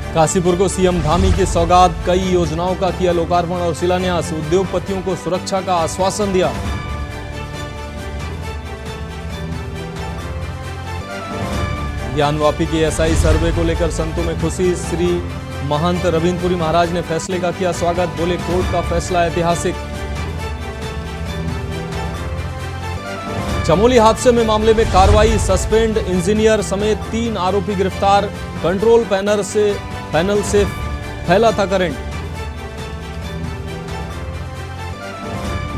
काशीपुर को सीएम धामी की सौगात, कई योजनाओं का किया लोकार्पण और शिलान्यास, उद्योगपतियों को सुरक्षा का आश्वासन दिया। ज्ञानवापी की एसआई सर्वे को लेकर संतों में खुशी, श्री महंत रविंद्रपुरी महाराज ने फैसले का किया स्वागत, बोले कोर्ट का फैसला ऐतिहासिक। चमोली हादसे में मामले में कार्रवाई, सस्पेंड इंजीनियर समेत 3 आरोपी गिरफ्तार, कंट्रोल पैनल से फैला था करंट।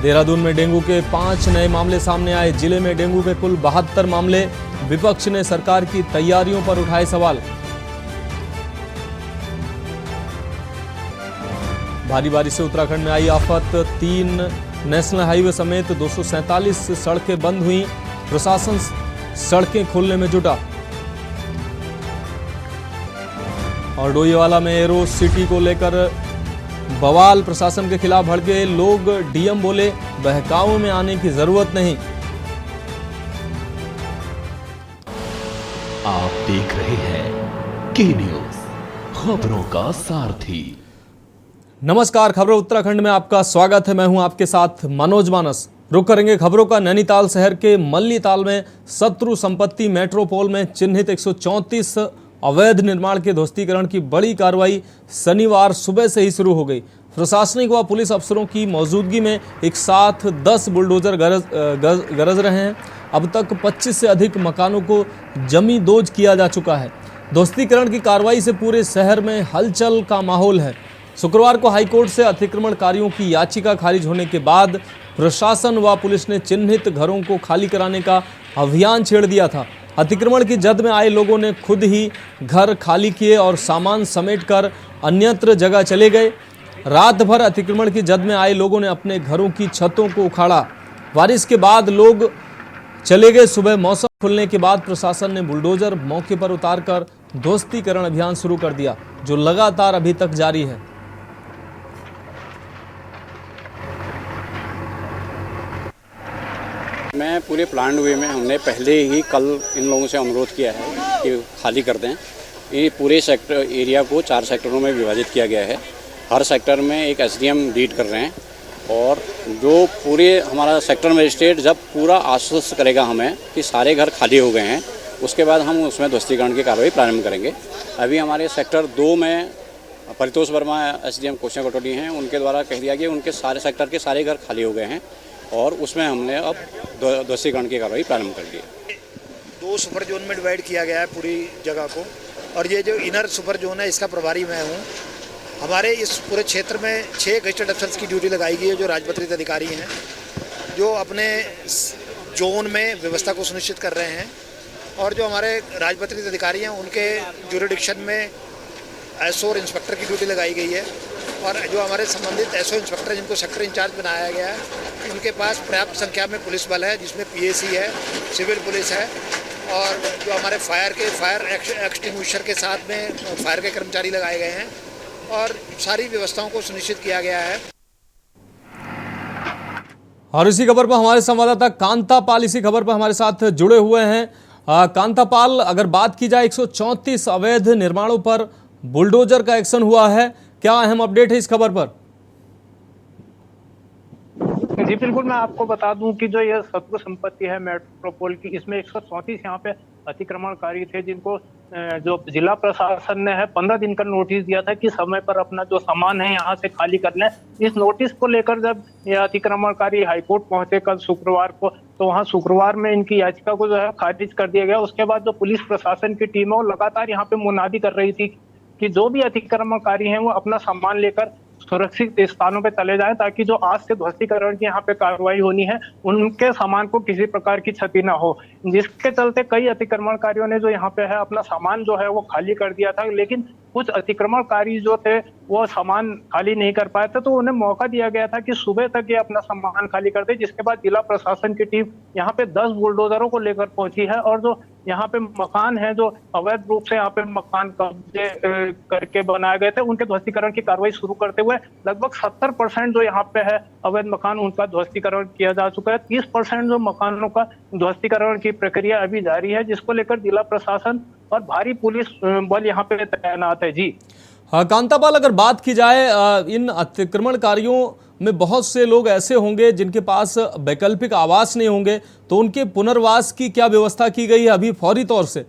देहरादून में डेंगू के 5 नए मामले सामने आए, जिले में डेंगू के कुल 72 मामले, विपक्ष ने सरकार की तैयारियों पर उठाए सवाल। भारी बारिश से उत्तराखंड में आई आफत, 3 नेशनल हाईवे समेत 247 सड़कें बंद हुई, प्रशासन सड़कें खोलने में जुटा। और डोईवाला में एरो सिटी को लेकर बवाल, प्रशासन के खिलाफ भड़के लोग, डीएम बोले बहकावे में आने की जरूरत नहीं। आप देख रहे हैं के न्यूज, खबरों का सारथी। नमस्कार, खबरों उत्तराखंड में आपका स्वागत है। मैं हूं आपके साथ मनोज मानस। रुक करेंगे खबरों का नैनीताल शहर के मल्लीताल में शत्रु संपत्ति मेट्रोपोल में चिन्हित 134 अवैध निर्माण के ध्वस्तीकरण की बड़ी कार्रवाई शनिवार सुबह से ही शुरू हो गई। प्रशासनिक व पुलिस अफसरों की मौजूदगी में एक साथ 10 बुलडोजर गरज रहे हैं। अब तक 25 से अधिक मकानों को जमींदोज किया जा चुका है। ध्वस्तीकरण की कार्रवाई से पूरे शहर में हलचल का माहौल है। शुक्रवार को हाईकोर्ट से अतिक्रमणकारियों की याचिका खारिज होने के बाद प्रशासन व पुलिस ने चिन्हित घरों को खाली कराने का अभियान छेड़ दिया था। अतिक्रमण की जद में आए लोगों ने खुद ही घर खाली किए और सामान समेटकर अन्यत्र जगह चले गए। रात भर अतिक्रमण की जद में आए लोगों ने अपने घरों की छतों को उखाड़ा। बारिश के बाद लोग चले गए। सुबह मौसम खुलने के बाद प्रशासन ने बुलडोजर मौके पर उतारकर ध्वस्तीकरण अभियान शुरू कर दिया, जो लगातार अभी तक जारी है। मैं पूरे प्लान वे में हमने पहले ही कल इन लोगों से अनुरोध किया है कि खाली कर दें। ये पूरे सेक्टर एरिया को 4 सेक्टरों में विभाजित किया गया है। हर सेक्टर में एक एसडीएम लीड कर रहे हैं और जो पूरे हमारा सेक्टर मजिस्ट्रेट जब पूरा आश्वस्त करेगा हमें कि सारे घर खाली हो गए हैं, उसके बाद हम उसमें ध्वस्तीकरण की कार्रवाई प्रारंभ करेंगे। अभी हमारे सेक्टर 2 में परितोष वर्मा एसडीएम कोशियाँ कटोली हैं, उनके द्वारा कह दिया गया उनके सारे सेक्टर के सारे घर खाली हो गए हैं और उसमें हमने अब ध्वस्तीकरण की कार्रवाई प्रारंभ कर दी है। 2 सुपर जोन में डिवाइड किया गया है पूरी जगह को, और ये जो इनर सुपर जोन है इसका प्रभारी मैं हूँ। हमारे इस पूरे क्षेत्र में 6 गजेटेड अफसर्स की ड्यूटी लगाई गई है, जो राजपत्रित अधिकारी हैं, जो अपने जोन में व्यवस्था को सुनिश्चित कर रहे हैं। और जो हमारे राजपत्रित अधिकारी हैं उनके ज्यूरिडिक्शन में एसओ और इंस्पेक्टर की ड्यूटी लगाई गई है। और जो हमारे संबंधित एसओ इंस्पेक्टर जिनको सेक्टर इंचार्ज बनाया गया है, उनके पास पर्याप्त संख्या में पुलिस बल है, जिसमें पीएसी है, सिविल पुलिस है, और जो हमारे फायर एक्सटिंग्विशर के साथ में फायर के कर्मचारी लगाए गए हैं और सारी व्यवस्थाओं को सुनिश्चित किया गया है। और इसी खबर पर हमारे संवाददाता कांतापाल इसी खबर पर हमारे साथ जुड़े हुए हैं। कांतापाल, अगर बात की जाए 134 अवैध निर्माणों पर बुलडोजर का एक्शन हुआ है, क्या अहम अपडेट है इस खबर पर? जी बिल्कुल, मैं आपको बता दूं कि जो ये शत्रु संपत्ति है मेट्रोपोल की, इसमें 134 यहाँ पे अतिक्रमणकारी थे, जिनको जो जिला प्रशासन ने 15 दिन का नोटिस दिया था कि समय पर अपना जो सामान है यहाँ से खाली कर लें। इस नोटिस को लेकर जब ये अतिक्रमणकारी हाईकोर्ट पहुंचे कल शुक्रवार को, तो वहाँ शुक्रवार में इनकी याचिका को जो है खारिज कर दिया गया। उसके बाद जो पुलिस प्रशासन की टीम है वो लगातार यहाँ पे मुनादी कर रही थी कि जो भी अतिक्रमणकारी हैं वो अपना सामान लेकर सुरक्षित स्थानों पे चले जाएं, ताकि जो आज से ध्वस्तीकरण की यहाँ पे कार्रवाई होनी है उनके सामान को किसी प्रकार की क्षति ना हो। जिसके चलते कई अतिक्रमणकारियों ने जो यहाँ पे है अपना सामान जो है वो खाली कर दिया था, लेकिन कुछ अतिक्रमणकारी जो थे वो सामान खाली नहीं कर पाए थे, तो उन्हें मौका दिया गया था कि सुबह तक ये अपना सामान खाली कर दे। जिसके बाद जिला प्रशासन की टीम यहाँ पे 10 बुलडोजरों को लेकर पहुंची है और जो यहाँ पे मकान है, जो अवैध रूप से यहाँ पे मकान कब्जे करके बनाए गए थे, उनके ध्वस्तीकरण की कार्रवाई शुरू करते हुए लगभग 70% जो यहाँ पे है अवैध मकान, उनका ध्वस्तीकरण किया जा चुका है। 30% जो मकानों का ध्वस्तीकरण की प्रक्रिया अभी जारी है, जिसको लेकर जिला प्रशासन और भारी पुलिस बल यहाँ पे तैनात है। जी हाँ कांतापाल, अगर बात की जाए इन अतिक्रमणकारियों में बहुत से लोग ऐसे होंगे जिनके पास वैकल्पिक आवास नहीं होंगे, तो उनके पुनर्वास की क्या व्यवस्था की गई है अभी फौरी तौर से?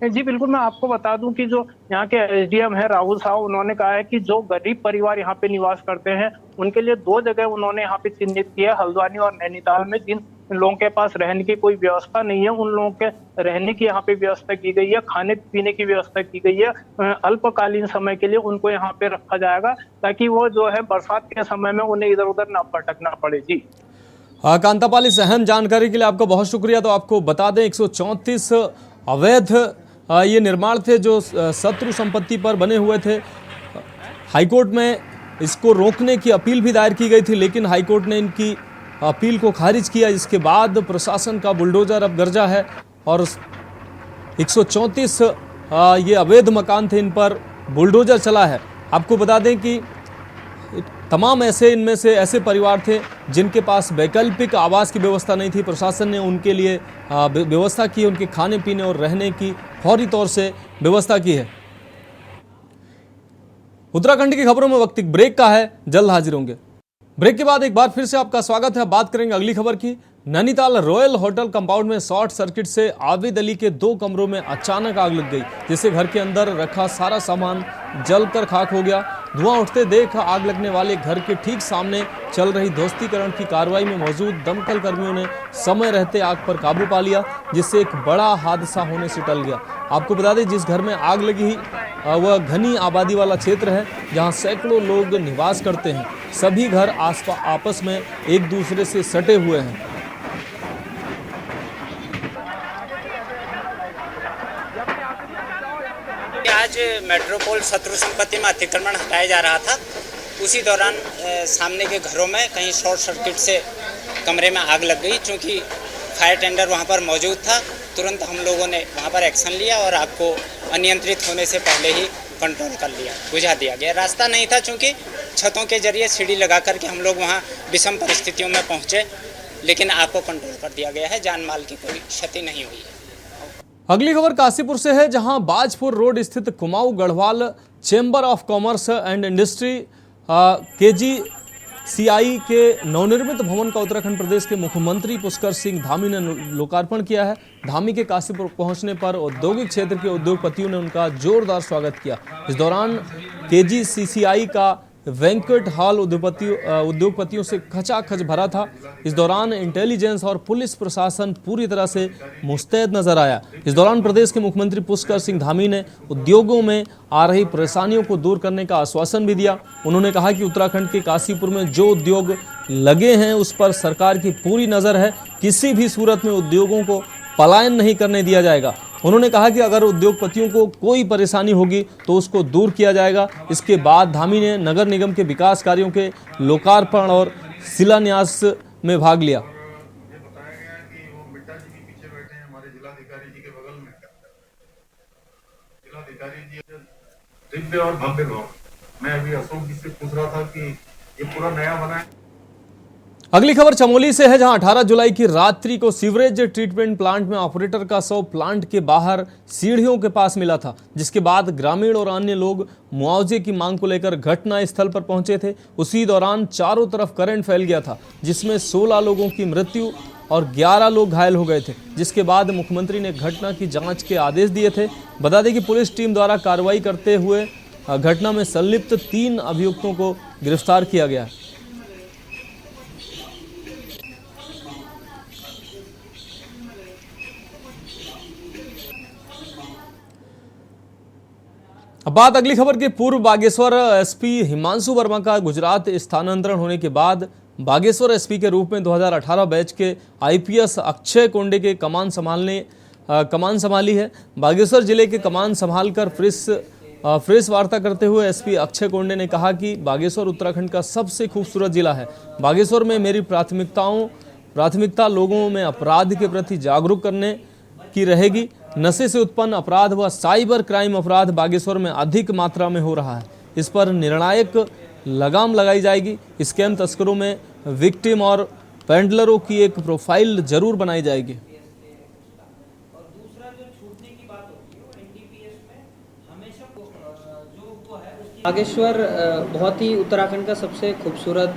जी बिल्कुल, मैं आपको बता दूं कि जो यहाँ के एसडीएम है राहुल साहब, उन्होंने कहा है कि जो गरीब परिवार यहाँ पे निवास करते हैं उनके लिए 2 जगह उन्होंने यहाँ पे चिन्हित किया, हल्द्वानी और नैनीताल में। जिन लोगों के पास रहने की कोई व्यवस्था नहीं है उन लोगों के रहने की यहाँ पे व्यवस्था की गई है, खाने पीने की व्यवस्था की गई है। अल्पकालीन समय के लिए उनको यहाँ पे रखा जाएगा ताकि वो जो है बरसात के समय में उन्हें इधर उधर ना भटकना पड़े। जी कांतापाल, इस अहम जानकारी के लिए आपका बहुत शुक्रिया। तो आपको बता दें 134 अवैध ये निर्माण थे जो शत्रु संपत्ति पर बने हुए थे। हाईकोर्ट में इसको रोकने की अपील भी दायर की गई थी, लेकिन हाईकोर्ट ने इनकी अपील को खारिज किया। इसके बाद प्रशासन का बुलडोजर अब गरजा है और 134 ये अवैध मकान थे, इन पर बुलडोजर चला है। आपको बता दें कि तमाम इनमें से ऐसे परिवार थे जिनके पास वैकल्पिक आवास की व्यवस्था नहीं थी। प्रशासन ने उनके लिए व्यवस्था की, उनके खाने पीने और रहने की फौरी तौर से व्यवस्था की है। उत्तराखंड की खबरों में वक्त एक ब्रेक का है, जल्द हाजिर होंगे। ब्रेक के बाद एक बार फिर से आपका स्वागत है। बात करेंगे अगली खबर की। नैनीताल रॉयल होटल कंपाउंड में शॉर्ट सर्किट से आबिद अली के 2 कमरों में अचानक आग लग गई, जिससे घर के अंदर रखा सारा सामान जलकर खाक हो गया। धुआं उठते देख आग लगने वाले घर के ठीक सामने चल रही ध्वस्तीकरण की कार्रवाई में मौजूद दमकल कर्मियों ने समय रहते आग पर काबू पा लिया, जिससे एक बड़ा हादसा होने से टल गया। आपको बता दें, जिस घर में आग लगी वह घनी आबादी वाला क्षेत्र है जहां सैकड़ों लोग निवास करते हैं। सभी घर आपस में एक दूसरे से सटे हुए हैं। आज मेट्रोपोल शत्रु संपत्ति में अतिक्रमण हटाया जा रहा था, उसी दौरान सामने के घरों में कहीं शॉर्ट सर्किट से कमरे में आग लग गई। चूँकि फायर टेंडर वहां पर मौजूद था, तुरंत हम लोगों ने वहां पर एक्शन लिया और आग को अनियंत्रित होने से पहले ही कंट्रोल कर लिया, बुझा दिया गया। रास्ता नहीं था, चूँकि छतों के जरिए सीढ़ी लगा करके हम लोग वहाँ विषम परिस्थितियों में पहुँचे, लेकिन आग को कंट्रोल कर दिया गया है। जान माल की कोई क्षति नहीं हुई है। अगली खबर काशीपुर से है, जहां बाजपुर रोड स्थित Kumaon Garhwal chamber of commerce and industry KGCI के नवनिर्मित भवन का उत्तराखंड प्रदेश के मुख्यमंत्री पुष्कर सिंह धामी ने लोकार्पण किया है। धामी के काशीपुर पहुंचने पर औद्योगिक क्षेत्र के उद्योगपतियों ने उनका जोरदार स्वागत किया। इस दौरान KGCCI का वेंकट हॉल उद्योगपतियों से खचाखच भरा था। इस दौरान इंटेलिजेंस और पुलिस प्रशासन पूरी तरह से मुस्तैद नजर आया। इस दौरान प्रदेश के मुख्यमंत्री पुष्कर सिंह धामी ने उद्योगों में आ रही परेशानियों को दूर करने का आश्वासन भी दिया। उन्होंने कहा कि उत्तराखंड के काशीपुर में जो उद्योग लगे हैं उस पर सरकार की पूरी नज़र है, किसी भी सूरत में उद्योगों को पलायन नहीं करने दिया जाएगा। उन्होंने कहा कि अगर उद्योगपतियों को कोई परेशानी होगी तो उसको दूर किया जाएगा। इसके बाद धामी ने नगर निगम के विकास कार्यों के लोकार्पण और शिलान्यास में भाग लिया। ये बताया गया है कि वो मिट्टा जी के पीछे बैठे हैं, हमारे जिलाधिकारी जी के बगल में। जिलाधिकारी जी दिव्य और भव्य भवन। मैं अभी अशोक जी से पूछ रहा था कि ये पूरा नया बना है। अगली खबर चमोली से है, जहां 18 जुलाई की रात्रि को सीवरेज ट्रीटमेंट प्लांट में ऑपरेटर का शव प्लांट के बाहर सीढ़ियों के पास मिला था, जिसके बाद ग्रामीण और अन्य लोग मुआवजे की मांग को लेकर घटना स्थल पर पहुंचे थे। उसी दौरान चारों तरफ करंट फैल गया था, जिसमें 16 लोगों की मृत्यु और 11 लोग घायल हो गए थे, जिसके बाद मुख्यमंत्री ने घटना की जाँच के आदेश दिए थे। बता दें कि पुलिस टीम द्वारा कार्रवाई करते हुए घटना में संलिप्त 3 अभियुक्तों को गिरफ्तार किया गया है। अब बात अगली खबर की। पूर्व बागेश्वर एसपी हिमांशु वर्मा का गुजरात स्थानांतरण होने के बाद बागेश्वर एसपी के रूप में 2018 बैच के आईपीएस अक्षय कोंडे के कमान संभाली है। बागेश्वर जिले के कमान संभालकर प्रेस वार्ता करते हुए एसपी अक्षय कोंडे ने कहा कि बागेश्वर उत्तराखंड का सबसे खूबसूरत जिला है। बागेश्वर में मेरी प्राथमिकता लोगों में अपराध के प्रति जागरूक करने की रहेगी। नशे से उत्पन्न अपराध व साइबर क्राइम अपराध बागेश्वर में अधिक मात्रा में हो रहा है, इस पर निर्णायक लगाम लगाई जाएगी। स्कैम तस्करों में विक्टिम और पेंडलरों की एक प्रोफाइल जरूर बनाई जाएगी। बागेश्वर बहुत ही उत्तराखंड का सबसे खूबसूरत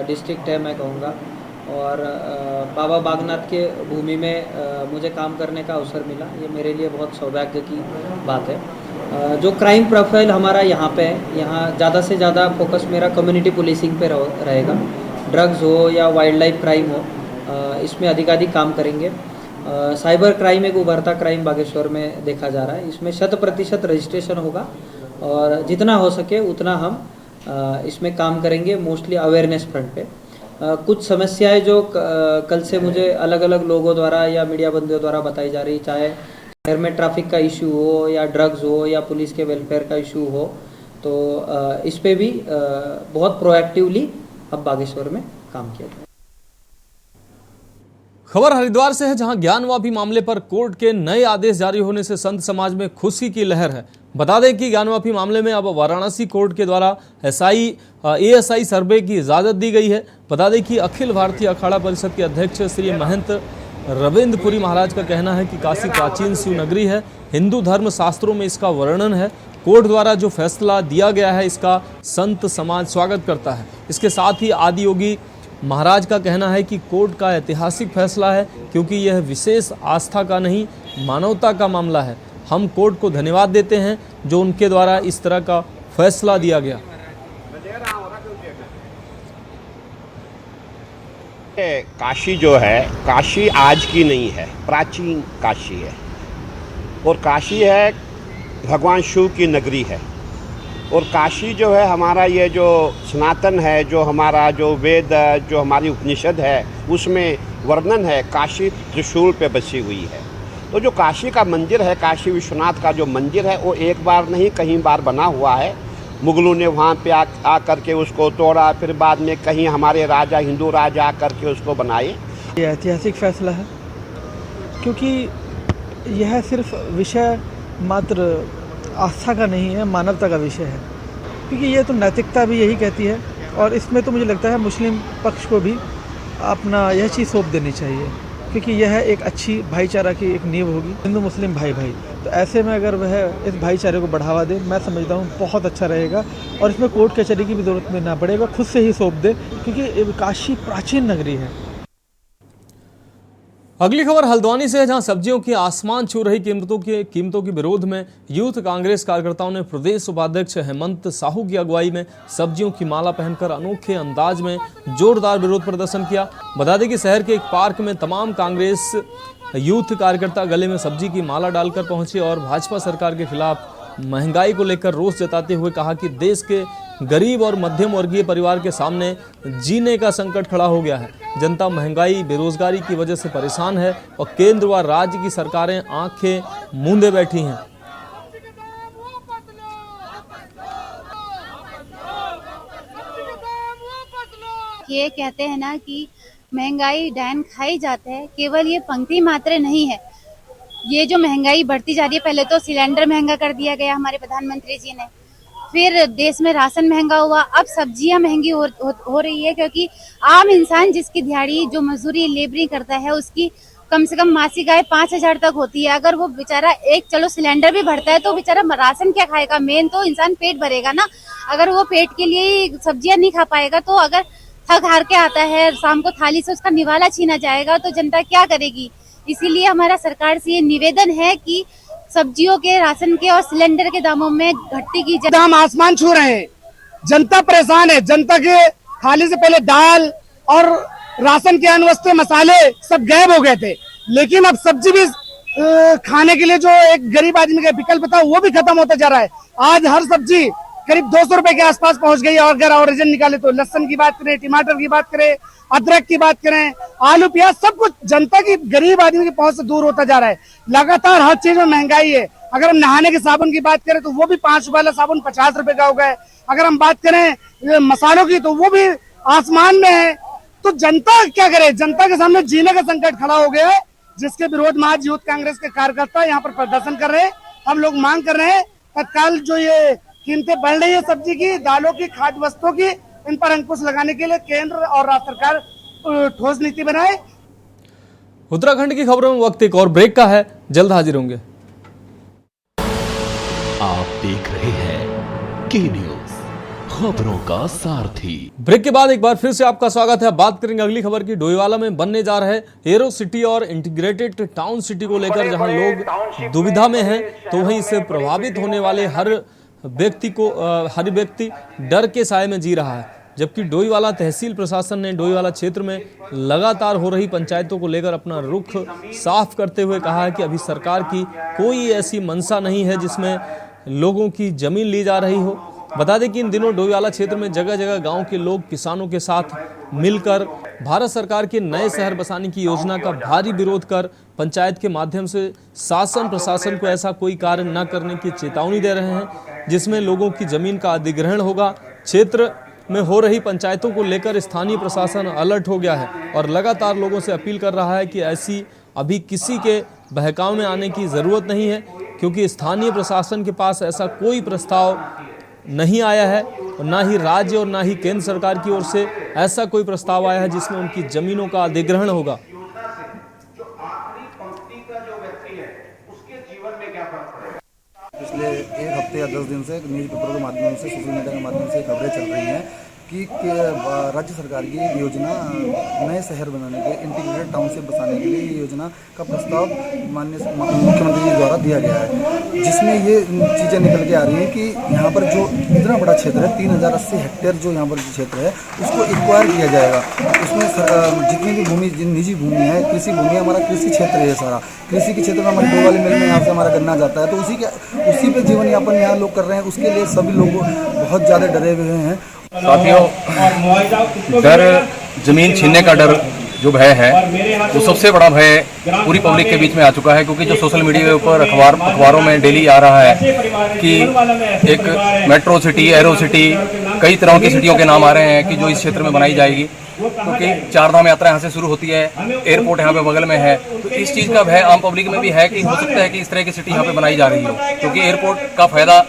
डिस्ट्रिक्ट है मैं कहूँगा। और बाबा बागनाथ के भूमि में मुझे काम करने का अवसर मिला, ये मेरे लिए बहुत सौभाग्य की बात है। जो क्राइम प्रोफाइल हमारा यहाँ पे है, यहाँ ज़्यादा से ज़्यादा फोकस मेरा कम्युनिटी पुलिसिंग पे रहेगा। ड्रग्स हो या वाइल्ड लाइफ क्राइम हो, इसमें अधिकाधिक काम करेंगे। साइबर क्राइम एक उभरता क्राइम बागेश्वर में देखा जा रहा है, इसमें 100% रजिस्ट्रेशन होगा और जितना हो सके उतना हम इसमें काम करेंगे। मोस्टली अवेयरनेस फ्रंट पे कुछ समस्याएं जो कल से मुझे अलग अलग लोगों द्वारा या मीडिया बंदियों द्वारा बताई जा रही, चाहे शहर में ट्रैफिक का इशू हो या ड्रग्स हो या पुलिस के वेलफेयर का इशू हो, तो इस पे भी बहुत प्रोएक्टिवली अब बागेश्वर में काम किया जाए। खबर हरिद्वार से है, जहां ज्ञानवापी मामले पर कोर्ट के नए आदेश जारी होने से संत समाज में खुशी की लहर है। बता दें कि ज्ञानवापी मामले में अब वाराणसी कोर्ट के द्वारा एएसआई सर्वे की इजाजत दी गई है। बता दें कि अखिल भारतीय अखाड़ा परिषद के अध्यक्ष श्री महंत रविंद्रपुरी महाराज का कहना है कि काशी प्राचीन शिव नगरी है, हिंदू धर्म शास्त्रों में इसका वर्णन है। कोर्ट द्वारा जो फैसला दिया गया है इसका संत समाज स्वागत करता है। इसके साथ ही आदि योगी महाराज का कहना है कि कोर्ट का ऐतिहासिक फैसला है, क्योंकि यह विशेष आस्था का नहीं मानवता का मामला है। हम कोर्ट को धन्यवाद देते हैं जो उनके द्वारा इस तरह का फैसला दिया गया। काशी जो है, काशी आज की नहीं है, प्राचीन काशी है। और काशी है भगवान शिव की नगरी है। और काशी जो है हमारा ये जो सनातन है, जो हमारा जो वेद, जो हमारी उपनिषद है, उसमें वर्णन है काशी त्रिशूल पे बसी हुई है। तो जो काशी का मंदिर है, काशी विश्वनाथ का जो मंदिर है, वो एक बार नहीं कहीं बार बना हुआ है। मुगलों ने वहाँ पे आ करके उसको तोड़ा, फिर बाद में कहीं हमारे राजा, हिंदू राजा आ करके उसको बनाए। ये ऐतिहासिक फैसला है, क्योंकि यह सिर्फ विषय मात्र आस्था का नहीं है, मानवता का विषय है। क्योंकि ये तो नैतिकता भी यही कहती है, और इसमें तो मुझे लगता है मुस्लिम पक्ष को भी अपना यह चीज़ सौंप देनी चाहिए, क्योंकि यह एक अच्छी भाईचारा की एक नींव होगी। हिंदू मुस्लिम भाई भाई, तो ऐसे में अगर वह इस भाईचारे को बढ़ावा दे, मैं समझता हूँ बहुत अच्छा रहेगा। और इसमें कोर्ट कचहरी की भी जरूरत में ना पड़ेगा, खुद से ही सौंप दे, क्योंकि काशी प्राचीन नगरी है। अगली खबर हल्द्वानी से है, जहां सब्जियों की आसमान छू रही कीमतों के विरोध में यूथ कांग्रेस कार्यकर्ताओं ने प्रदेश उपाध्यक्ष हेमंत साहू की अगुवाई में सब्जियों की माला पहनकर अनोखे अंदाज में जोरदार विरोध प्रदर्शन किया। बता दें कि शहर के एक पार्क में तमाम कांग्रेस यूथ कार्यकर्ता गले में सब्जी की माला डालकर पहुंचे और भाजपा सरकार के खिलाफ महंगाई को लेकर रोष जताते हुए कहा कि देश के गरीब और मध्यम वर्गीय परिवार के सामने जीने का संकट खड़ा हो गया है। जनता महंगाई, बेरोजगारी की वजह से परेशान है और केंद्र व राज्य की सरकारें आंखें मूंदे बैठी हैं। ये कहते हैं ना कि महंगाई डैन खाई जाते हैं, केवल ये पंक्ति मात्र नहीं है। ये जो महंगाई बढ़ती जा रही है, पहले तो सिलेंडर महंगा कर दिया गया हमारे प्रधानमंत्री जी ने, फिर देश में राशन महंगा हुआ, अब सब्जियां महंगी हो रही है, क्योंकि आम इंसान जिसकी दिहाड़ी, जो मजदूरी लेबरिंग करता है, उसकी कम से कम मासिक आय 5,000 तक होती है। अगर वो बेचारा चलो सिलेंडर भी भरता है तो बेचारा राशन क्या खाएगा? मेन तो इंसान पेट भरेगा ना। अगर वो पेट के लिए सब्जियां नहीं खा पाएगा, तो अगर थक हार के आता है, शाम को थाली से उसका निवाला छीना जाएगा, तो जनता क्या करेगी? इसीलिए हमारा सरकार से ये निवेदन है कि सब्जियों के, राशन के और सिलेंडर के दामों में घटती की जाए। दाम आसमान छू रहे हैं, जनता परेशान है। जनता के थाली से पहले दाल और राशन के अन्य वस्तु, मसाले सब गायब हो गए थे, लेकिन अब सब्जी भी खाने के लिए जो एक गरीब आदमी का विकल्प था वो भी खत्म होता जा रहा है। आज हर सब्जी करीब 200 रुपए के आसपास पहुंच गई है। और अगर ओरिजिन निकाले तो लहसुन की बात करें, टमाटर की बात करें, अदरक की बात करें, आलू प्याज, सब कुछ जनता की, गरीब आदमी की पहुंच से दूर होता जा रहा है। लगातार हर चीज में महंगाई है। अगर हम नहाने के साबुन की बात करें तो वो भी 5 रुपए वाला साबुन 50 रुपए का हो गया है। अगर हम बात करें मसालों की तो वो भी आसमान में है। तो जनता क्या करे? जनता के सामने जीने का संकट खड़ा हो गया है, जिसके विरोध में आज यूथ कांग्रेस के कार्यकर्ता यहाँ पर प्रदर्शन कर रहे हैं। हम लोग मांग कर रहे हैं तत्काल जो ये कीमतें बढ़ रही है सब्जी की, दालों की, खाद्य वस्तुओं की, इन पर अंकुश लगाने के लिए केंद्र और राज्य सरकार ठोस नीति बनाए। उत्तराखंड की खबरों में वक्त एक और ब्रेक का है, जल्द हाजिर होंगे। आप देख रहे हैं के न्यूज, खबरों का सारथी। ब्रेक के बाद एक बार फिर से आपका स्वागत है। बात करेंगे अगली खबर की। डोईवाला में बनने जा रहे एरो सिटी और इंटीग्रेटेड टाउन सिटी को लेकर जहां लोग दुविधा में हैं, तो वहीं इससे प्रभावित होने वाले हर व्यक्ति डर के साए में जी रहा है। जबकि डोईवाला तहसील प्रशासन ने डोईवाला क्षेत्र में लगातार हो रही पंचायतों को लेकर अपना रुख साफ करते हुए कहा है कि अभी सरकार की कोई ऐसी मंशा नहीं है जिसमें लोगों की जमीन ली जा रही हो। बता दें कि इन दिनों डोईवाला क्षेत्र में जगह जगह गांव के लोग किसानों के साथ मिलकर भारत सरकार के नए शहर बसाने की योजना का भारी विरोध कर पंचायत के माध्यम से शासन प्रशासन को ऐसा कोई कार्य न करने की चेतावनी दे रहे हैं जिसमें लोगों की जमीन का अधिग्रहण होगा। क्षेत्र में हो रही पंचायतों को लेकर स्थानीय प्रशासन अलर्ट हो गया है और लगातार लोगों से अपील कर रहा है कि ऐसी अभी किसी के बहकाव में आने की ज़रूरत नहीं है, क्योंकि स्थानीय प्रशासन के पास ऐसा कोई प्रस्ताव नहीं आया है और ना ही राज्य और ना ही केंद्र सरकार की ओर से ऐसा कोई प्रस्ताव आया है जिसमें उनकी जमीनों का अधिग्रहण होगा। पिछले एक हफ्ते या 10 दिन से न्यूज़ पेपर के माध्यम से, सोशल मीडिया के माध्यम से खबरें चल रही हैं कि राज्य सरकार की योजना नए शहर बनाने के, इंटीग्रेटेड टाउनशिप बसाने के लिए ये योजना का प्रस्ताव माननीय मुख्यमंत्री जी द्वारा दिया गया है, जिसमें ये चीज़ें निकल के आ रही हैं कि यहाँ पर जो इतना बड़ा क्षेत्र है 3080 हेक्टेयर जो यहाँ पर क्षेत्र है उसको एक्वायर किया जाएगा। उसमें जितनी भी भूमि, निजी भूमि है, कृषि भूमि, हमारा कृषि क्षेत्र है, सारा कृषि के क्षेत्र में हमारे डोईवाला मिल में यहाँ से हमारा गन्ना जाता है, तो उसी पे जीवन यापन यहाँ लोग कर रहे हैं। उसके लिए सभी लोग बहुत ज़्यादा डरे हुए हैं। साथियों, डर, जमीन छीनने का डर जो भय है वो सबसे बड़ा भय पूरी पब्लिक के बीच में आ चुका है, क्योंकि जो सोशल मीडिया के ऊपर अखबारों में डेली आ रहा है कि एक मेट्रो सिटी, एरो सिटी, कई तरह की सिटियों के नाम आ रहे हैं कि जो इस क्षेत्र में बनाई जाएगी, क्योंकि चारधाम यात्रा यहाँ से शुरू होती है, एयरपोर्ट यहाँ पे बगल में है, तो इस चीज़ का भय आम पब्लिक में भी है कि हो सकता है कि इस तरह की सिटी यहाँ पे बनाई जा रही हो, क्योंकि एयरपोर्ट का फायदा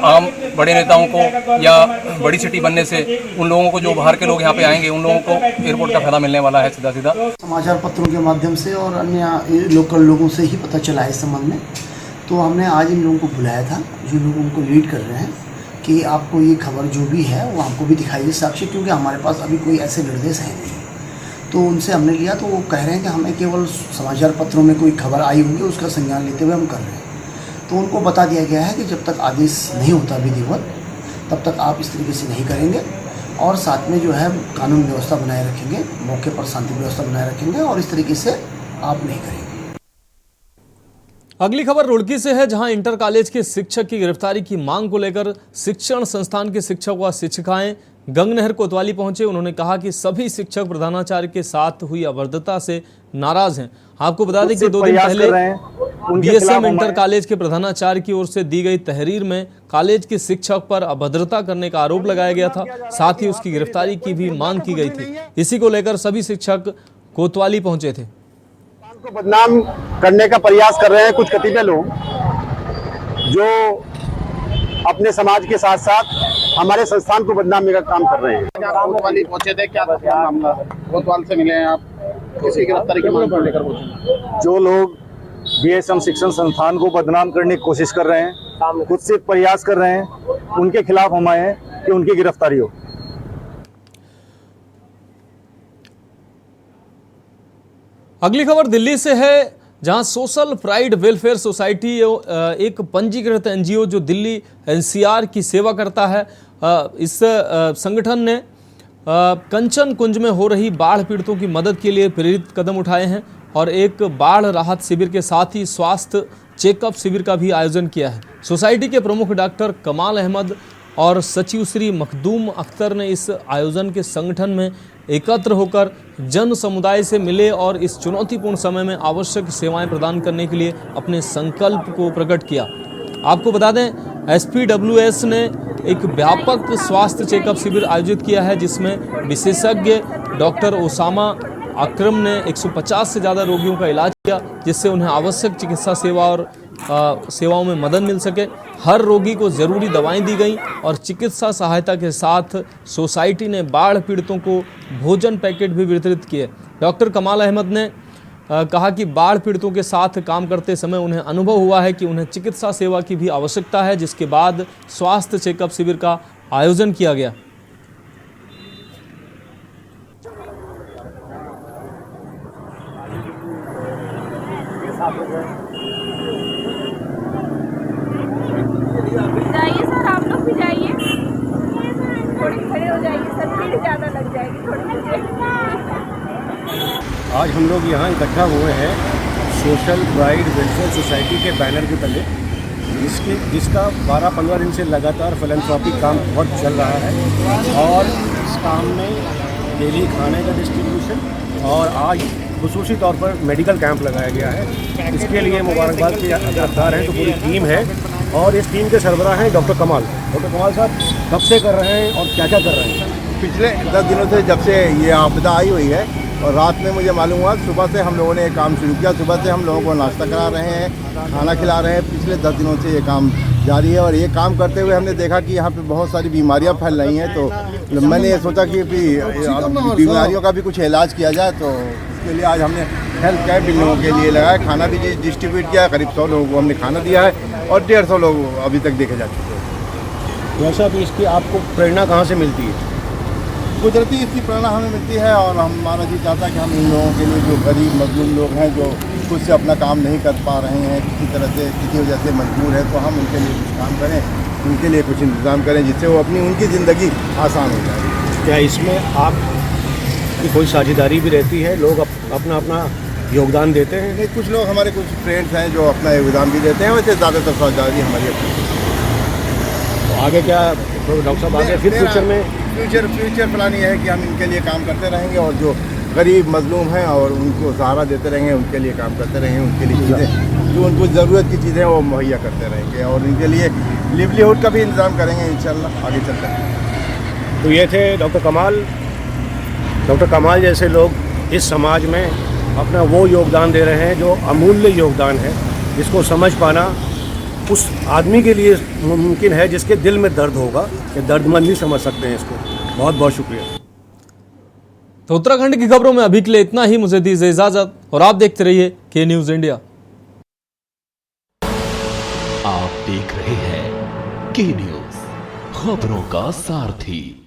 आम बड़े नेताओं को या बड़ी सिटी बनने से उन लोगों को, जो बाहर के लोग यहाँ पे आएंगे, उन लोगों को एयरपोर्ट का फायदा मिलने वाला है सीधा सीधा। समाचार पत्रों के माध्यम से और अन्य लोकल लोगों से ही पता चला है इस संबंध में, तो हमने आज इन लोगों को बुलाया था जो लोग उनको लीड कर रहे हैं कि आपको ये खबर जो भी है वो हमको भी दिखाइए साक्ष्य, क्योंकि हमारे पास अभी कोई ऐसे निर्देश है नहीं। तो उनसे हमने लिया तो वो कह रहे हैं कि हमें केवल समाचार पत्रों में कोई खबर आई होगी उसका संज्ञान लेते हुए हम कर रहे हैं। तो उनको बता दिया गया है कि जब तक आदेश नहीं होता विधिवत तब तक आप इस तरीके से नहीं करेंगे, और साथ में जो है कानून व्यवस्था बनाए रखेंगे, मौके पर शांति व्यवस्था बनाए रखेंगे, और इस तरीके से आप नहीं करेंगे। अगली खबर रुड़की से है, जहां इंटर कॉलेज के शिक्षक की गिरफ्तारी की मांग को लेकर शिक्षण संस्थान के शिक्षक व शिक्षिकाएं गंगनहर कोतवाली पहुंचे। उन्होंने कहा कि सभी शिक्षक प्रधानाचार्य के साथ हुई अभद्रता से नाराज हैं। आपको बता दें कि 2 दिन पहले बीएसएम इंटर कॉलेज के प्रधानाचार्य की ओर से दी गई तहरीर में कॉलेज के शिक्षक पर अभद्रता करने का आरोप लगाया गया था, साथ ही उसकी गिरफ्तारी की भी मांग की गई थी। इसी को लेकर सभी शिक्षक कोतवाली पहुंचे थे। को बदनाम करने का प्रयास कर रहे हैं कुछ कतिपय लोग, जो अपने समाज के साथ साथ हमारे संस्थान को बदनामी का काम कर रहे हैं। कोतवाली पहुंचे थे, क्या मामला? कोतवाल से मिले हैं आप, किसी गिरफ्तारी की मांग को लेकर पहुंचे? जो लोग बीएसएम शिक्षण संस्थान को बदनाम करने की कोशिश कर रहे हैं, कुत्सित प्रयास कर रहे हैं, उनके खिलाफ हम आए हैं कि उनकी गिरफ्तारी हो। अगली खबर दिल्ली से है, जहां सोशल प्राइड वेलफेयर सोसाइटी एक पंजीकृत एनजीओ जो दिल्ली एनसीआर की सेवा करता है, इस संगठन ने कंचन कुंज में हो रही बाढ़ पीड़ितों की मदद के लिए प्रेरित कदम उठाए हैं और एक बाढ़ राहत शिविर के साथ ही स्वास्थ्य चेकअप शिविर का भी आयोजन किया है। सोसाइटी के प्रमुख डॉक्टर कमाल अहमद और सचिव श्री मखदूम अख्तर ने इस आयोजन के संगठन में एकत्र होकर जन समुदाय से मिले और इस चुनौतीपूर्ण समय में आवश्यक सेवाएं प्रदान करने के लिए अपने संकल्प को प्रकट किया। आपको बता दें, एसपीडब्ल्यूएस ने एक व्यापक स्वास्थ्य चेकअप शिविर आयोजित किया है, जिसमें विशेषज्ञ डॉक्टर ओसामा अकरम ने 150 से ज़्यादा रोगियों का इलाज किया, जिससे उन्हें आवश्यक चिकित्सा सेवा और सेवाओं में मदद मिल सके। हर रोगी को ज़रूरी दवाएं दी गईं और चिकित्सा सहायता के साथ सोसाइटी ने बाढ़ पीड़ितों को भोजन पैकेट भी वितरित किए। डॉक्टर कमाल अहमद ने कहा कि बाढ़ पीड़ितों के साथ काम करते समय उन्हें अनुभव हुआ है कि उन्हें चिकित्सा सेवा की भी आवश्यकता है, जिसके बाद स्वास्थ्य चेकअप शिविर का आयोजन किया गया। जाइए सर, आप लोग भी जाइए, थोड़ी खड़े हो जाइए सर, भीड़ ज़्यादा लग जाएगी, थोड़ी। आज हम लोग यहाँ इकट्ठा हुए हैं सोशल ब्राइड वेलफेयर सोसाइटी के बैनर के तले, जिसका 12-15 दिन से लगातार फिलैंथ्रोपिक काम बहुत चल रहा है और इस काम में डेली खाने का डिस्ट्रीब्यूशन और आज खुसूसी तौर पर मेडिकल कैंप लगाया गया है। इसके लिए मुबारकबाद के हकदार हैं तो पूरी टीम है और इस टीम के सरबराह हैं डॉक्टर कमाल। डॉक्टर कमाल साहब कब से कर रहे हैं और क्या क्या कर रहे हैं? पिछले 10 दिनों से, जब से ये आपदा आई हुई है और रात में मुझे मालूम हुआ, सुबह से हम लोगों ने ये काम शुरू किया। सुबह से हम लोगों को नाश्ता करा रहे हैं, खाना खिला रहे हैं। पिछले 10 दिनों से ये काम जारी है और ये काम करते हुए हमने देखा कि यहाँ पे बहुत सारी बीमारियाँ फैल रही हैं, तो मैंने ये सोचा कि बीमारियों का भी कुछ इलाज किया जाए। तो इसके लिए आज हमने हेल्थ कैंप इन लोगों के लिए लगाया, खाना भी डिस्ट्रीब्यूट किया। करीब 100 लोगों को हमने खाना दिया है और 150 लोग अभी तक देखे जा चुके हैं। वैसा भी इसकी आपको प्रेरणा कहाँ से मिलती है? कुदरती इसकी प्रेरणा हमें मिलती है और हमारा जी चाहता है कि हम इन लोगों के लिए, जो गरीब मजलूम लोग हैं, जो खुद से अपना काम नहीं कर पा रहे हैं, किसी तरह से किसी वजह से मजबूर है, तो हम उनके लिए कुछ काम करें, उनके लिए कुछ इंतज़ाम करें जिससे वो उनकी ज़िंदगी आसान हो जाए। क्या इसमें आपकी कोई साझेदारी भी रहती है? लोग अपना अपना योगदान देते हैं? नहीं, कुछ लोग हमारे कुछ फ्रेंड्स हैं जो अपना योगदान भी देते हैं, वैसे ज़्यादातर साझेदारी हमारी अपनी। तो आगे क्या डॉक्टर साहब, आगे फिर फ्यूचर में फ्यूचर प्लान ये है कि हम इनके लिए काम करते रहेंगे और जो गरीब मजलूम हैं और उनको सहारा देते रहेंगे, उनके लिए काम करते रहेंगे, उनके लिए चीज़ें जो उनको ज़रूरत की चीज़ें वो मुहैया करते रहेंगे और इनके लिए लिवलीहुड का भी इंतज़ाम करेंगे इंशाल्लाह आगे चलकर। तो ये थे डॉक्टर कमाल। डॉक्टर कमाल जैसे लोग इस समाज में अपना वो योगदान दे रहे हैं जो अमूल्य योगदान है, जिसको समझ पाना उस आदमी के लिए मुमकिन है जिसके दिल में दर्द होगा, कि दर्दमंद ही समझ सकते हैं इसको। बहुत बहुत शुक्रिया। तो उत्तराखंड की खबरों में अभी के लिए इतना ही। मुझे दीजिए इजाजत और आप देखते रहिए के न्यूज़ इंडिया। आप देख रहे हैं के न्यूज़, खबरों का सारथी।